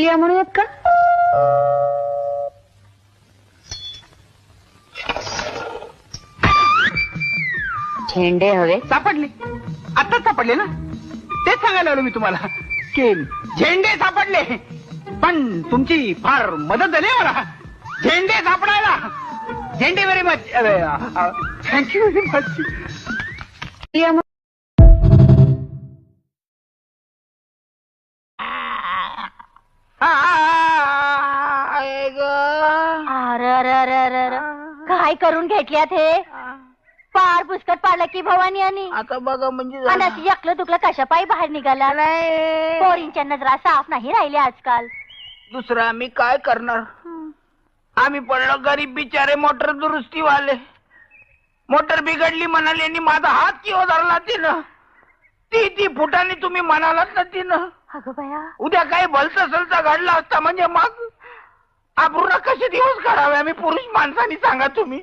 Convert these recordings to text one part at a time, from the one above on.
या म्हणूयात का? झेंडे हवे. सापडले, आताच सापडले ना. तेच सांगायला आलो मी तुम्हाला की झेंडे सापडले. पण तुमची फार मदत झाली मला झेंडे सापडायला. झेंडे very much. Thank you very much. या म्हण- अरे काय करून घेतल्यात हे? फार पुस्तक पाडलं की भवानी आणि आता बघा म्हणजे एकलं तुकलं कशा पायी बाहेर निघाला. पोरींच्या नजरा साफ नाही राहिले आजकाल. दुसरं आम्ही काय करणार. आम्ही पडलो गरीब बिचारे मोटर दुरुस्ती वाले. मोटर बिघडली म्हणाली आणि माझा हात किंवा धरला तिनं. ती फुटाने तुम्ही म्हणालात ना तिनं. अगं बया, उद्या काही भलता सलता घडला असता म्हणजे मग आबरूला कसे दिवस काढावे आम्ही पुरुष माणसांनी सांगा तुम्ही.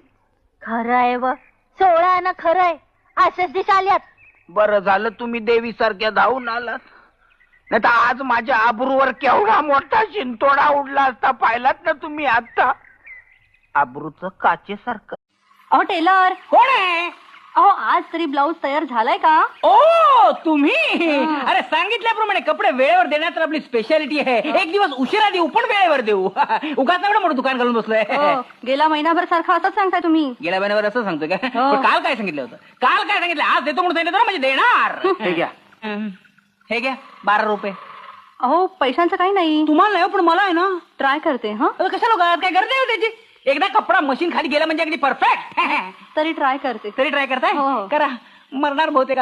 खरं आहे व 16 ना खरं आहे. असेच दिस आल्यात. बरं झालं तुम्ही देवी सारख्या धावून आलात. नाही तर आज माझ्या आबरूवर केवढा मोठा शिंतोडा उडला असता. पाहिलात ना तुम्ही आता. आबरूचं काचेसारखं. अहो टेलर, कोण आहे? अहो आज तरी ब्लाऊज तयार झालाय का? ओ तुम्ही. अरे सांगितल्याप्रमाणे कपडे वेळेवर देण्यात तर आपली स्पेशालिटी आहे. एक दिवस उशिरा देऊ पण वेळेवर देऊ. उगाच एवढं मोठं दुकान घालून बसलोय. हो, गेला महिनाभर सारखा असंच सांगताय तुम्ही. गेल्या महिन्यावर असं सांगतोय का? हो. पण काल काय सांगितलं होतं? काल काय सांगितलं? आज देतो म्हणून सांगितलं ना, म्हणजे देणार. हे घ्या, हे घ्या 12 रुपये. अहो पैशांचं काही नाही. तुम्हाला नाही हो, पण मला आहे ना. ट्राय करते. हा कशा लोक काय गरज आहे हो त्याची? एकदा कपडा मशीन खाली गेला म्हणजे अगदी परफेक्ट. तरी ट्राय करते. तरी ट्राय करताय? हो. करा. मरणार बहुतेक.